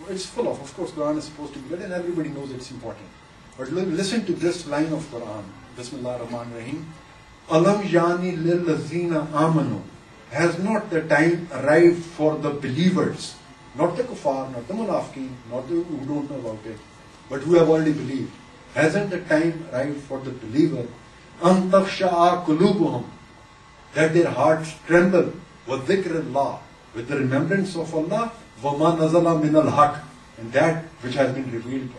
it's full of course, Quran is supposed to be read and everybody knows it's important. But listen to this line of Quran. Bismillah ar-Rahman ar-Rahim. Alam yani lil lazina amanu. Has not the time arrived for the believers? Not the kuffar, not the munafiqeen, not the who don't know about it, but who have already believed. Hasn't the time arrived for the believer? An takhsha'a qulubuhum, that their hearts tremble with dhikrullah, with the remembrance of Allah, wa ma nazala min al-haq, and that which has been revealed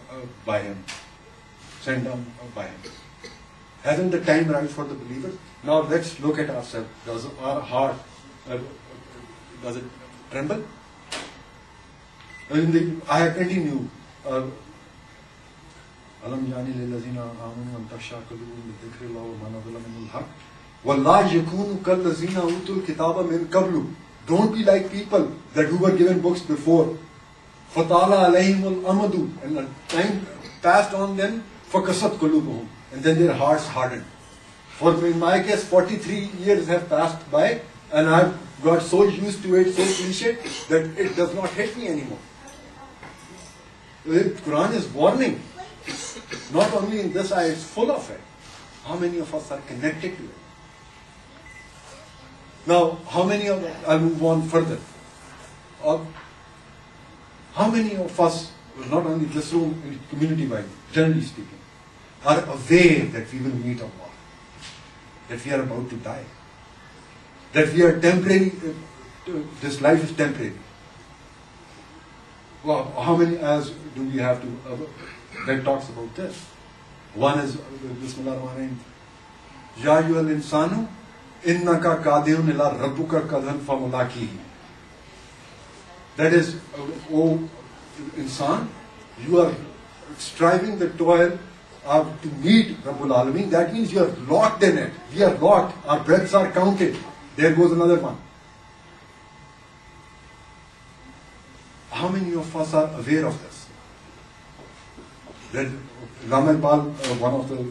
by Him, sent down by Him. Hasn't the time arrived for the believer? Now let's look at ourselves. Does our heart, does it tremble? I continue. Alam yani lillazina amanu an takhsha qulubuhum li dhikrillah wa ma nazala min al-haq wa la yakunu kallazina utul kitaba min qablu. Don't be like people that who were given books before. Fatala alayhim al-amadu, and the time passed on them. Fakasat qulubuhum, and then their hearts hardened. For in my case, 43 years have passed by, and I've got so used to it, so cliche, that it does not hit me anymore. The Quran is warning. Not only in this ayah, it's full of it. How many of us are connected to it? Now, how many of us, I'll move on further. How many of us, not only this room, community-wide, generally speaking, are aware that we will meet Allah, that we are about to die, that we are temporary, this life is temporary? Well, how many ayahs do we have to that talks about this? One is Bismillah ar-Rahman ar-Rahim. Ya ayyuhal insanu innaka kadihun ila rabbuka kadhan famulakihi. That is, O insan, you are striving the toil to meet Rabbul Alameen. That means you are locked in it. We are locked. Our breaths are counted. There goes another one. How many of us are aware of this? That Allama Iqbal, one of the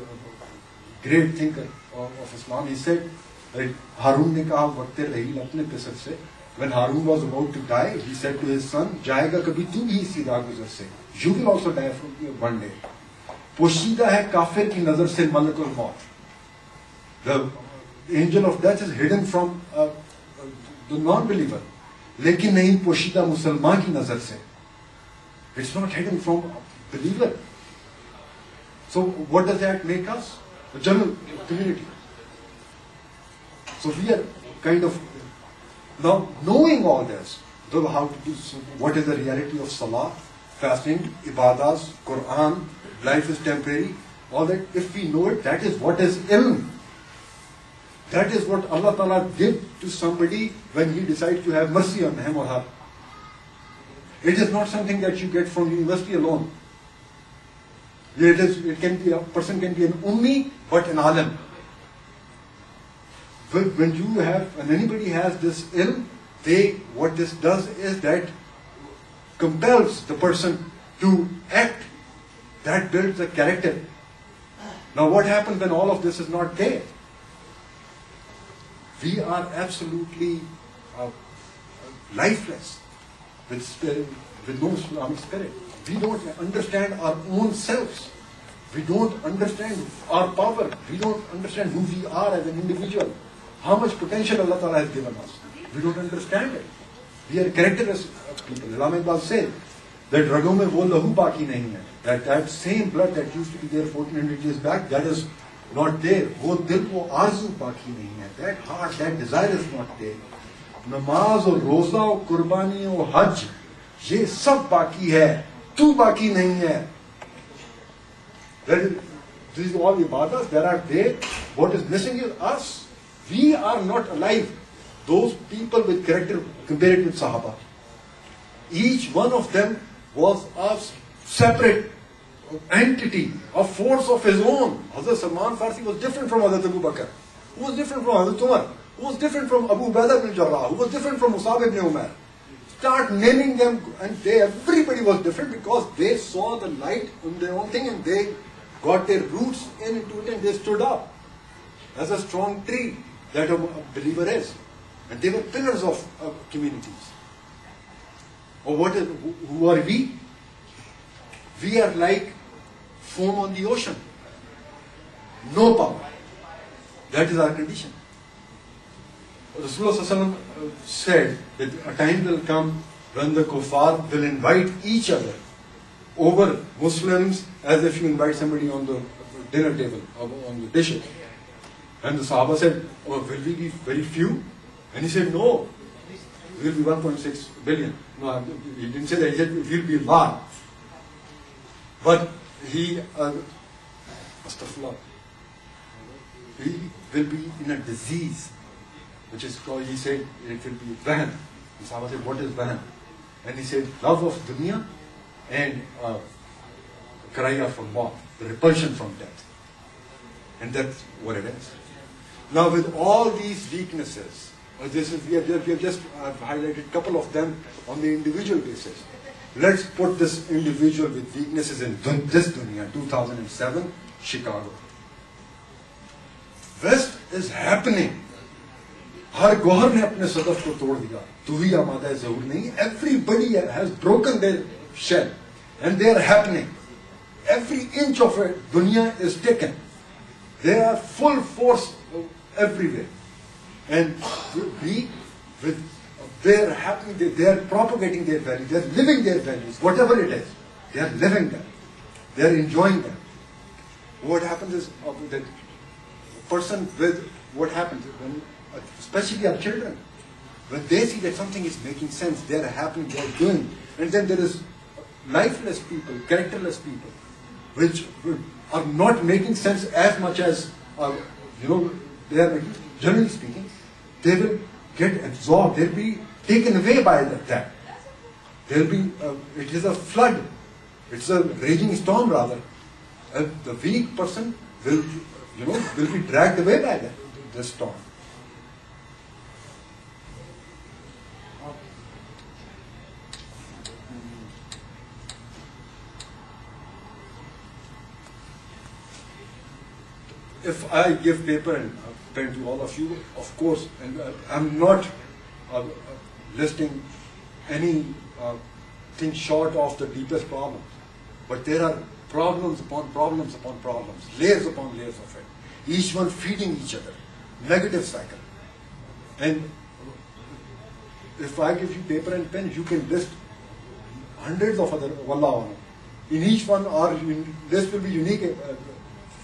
great thinkers of Islam, he said that Harun ne kaha waqte rahil apne pisar se. When Harun was about to die, he said to his son, "Jayega kabhi tu bhi isi raah guzar se. You will also die one day." Poshida hai kafir ki nazar se malakul maut. The angel of death is hidden from the non-believer. Lekin nahi poshida Musalman ki nazar se. It's not hidden from a believer. So what does that make us? A general community. So we are kind of now knowing all this, how to do, what is the reality of salah, fasting, ibadas, Quran, life is temporary, all that. If we know it, that is what is ilm. That is what Allah Ta'ala did to somebody when He decided to have mercy on him or her. It is not something that you get from university alone. It can be, a person can be an ummi, but an alim. When you have, and anybody has this ilm, what this does is that compels the person to act. That builds a character. Now what happens when all of this is not there? We are absolutely lifeless, with no Islamic spirit. We don't understand our own selves. We don't understand our power. We don't understand who we are as an individual. How much potential Allah Ta'ala has given us. We don't understand it. We are characterless people. Allama Iqbal said that ragon mein wo lahu baki nahi hai. That same blood that used to be there 1400 years back, that is not there. Wo dil wo arzu baki nahi hai. That heart, that desire is not there. Namaz और रोजा और कुर्बानी और हज, ये सब बाकी है, तू बाकी नहीं है. These are all ibadas that are there. What is missing is us. We are not alive. Those people with character, compared with Sahaba, each one of them was a separate entity, a force of his own. Hazrat Salman Farsi was different from Hazrat Abu Bakr, who was different from Hazrat Umar, who was different from Abu Ubaidah ibn Jarrah, who was different from Musab ibn Umar. Start naming them, and everybody was different because they saw the light in their own thing and they got their roots into it and they stood up as a strong tree that a believer is. And they were pillars of communities. Or who are we? We are like foam on the ocean. No power. That is our condition. Rasulullah said that a time will come when the kuffar will invite each other over Muslims as if you invite somebody on the dinner table, or on the dishes. And the Sahaba said, oh, will we be very few? And he said, no, we will be 1.6 billion. No, he didn't say that, he said, we will be a lot. But he, astaghfirullah, he will be in a disease, which is called, he said, it will be vahan. The Sahaba said, what is vahan? And he said, love of dunya and karaya from maut, the repulsion from death. And that's what it is. Now with all these weaknesses, we have just highlighted a couple of them on the individual basis. Let's put this individual with weaknesses in this dunya, 2007, Chicago. West is happening. हर गौहर ने अपने सदफ को तोड़ दिया. तू ही आमादा ज़हूर नहीं. Everybody has broken their shell, and they are happening. Every inch of it, dunya is taken. They are full force everywhere, and we, with they are happening. They are propagating their values. They are living their values, whatever it is. They are living them. They are enjoying them. What happens is that person with what happens when, especially our children, when they see that something is making sense, they are happy, they are doing, and then there is lifeless people, characterless people, which are not making sense as much as they are making. Generally speaking, they will get absorbed. They'll be taken away by that. There'll be it is a flood. It's a raging storm rather. The weak person will be dragged away by the storm. If I give paper and pen to all of you, of course, and I'm not listing any thing short of the deepest problems, but there are problems upon problems upon problems, layers upon layers of it, each one feeding each other, negative cycle. And if I give you paper and pen, you can list hundreds of other, wallah, in each one, this will be unique.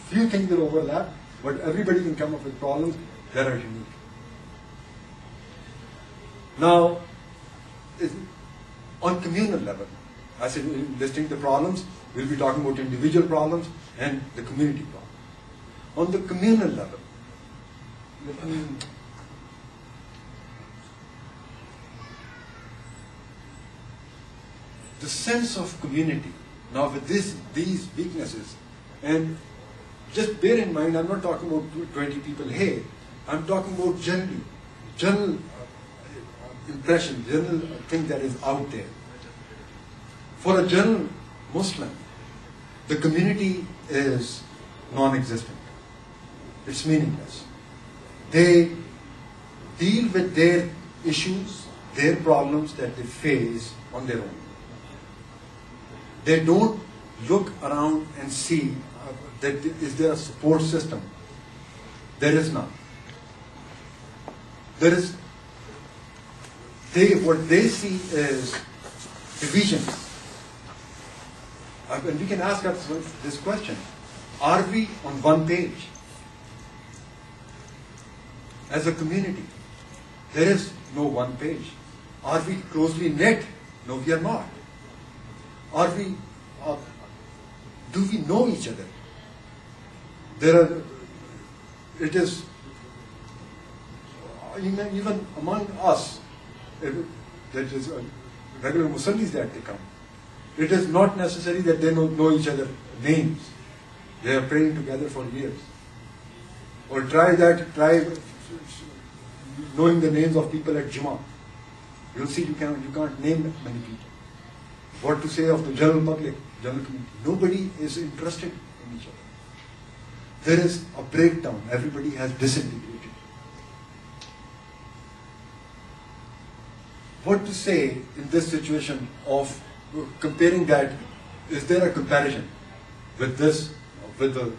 Few things will overlap, but everybody can come up with problems that are unique. Now, on communal level, I said in listing the problems, we'll be talking about individual problems and the community problem. On the communal level, the sense of community, now with these weaknesses, and just bear in mind, I'm not talking about 20 people here. I'm talking about general impression, general thing that is out there. For a general Muslim, the community is non-existent. It's meaningless. They deal with their issues, their problems that they face on their own. They don't look around and see that is there a support system. There is none. There is, what they see is divisions. And we can ask ourselves this question: are we on one page? As a community, there is no one page. Are we closely knit? No, we are not. Are we? Do we know each other? It is even among us, that is regular Muslims that they come. It is not necessary that they know each other names. They are praying together for years. Or try knowing the names of people at Jummah. You'll see you can't name many people. What to say of the general public, general community? Nobody is interested in each other. There is a breakdown. Everybody has disintegrated. What to say in this situation of comparing that Is there a comparison with this, with the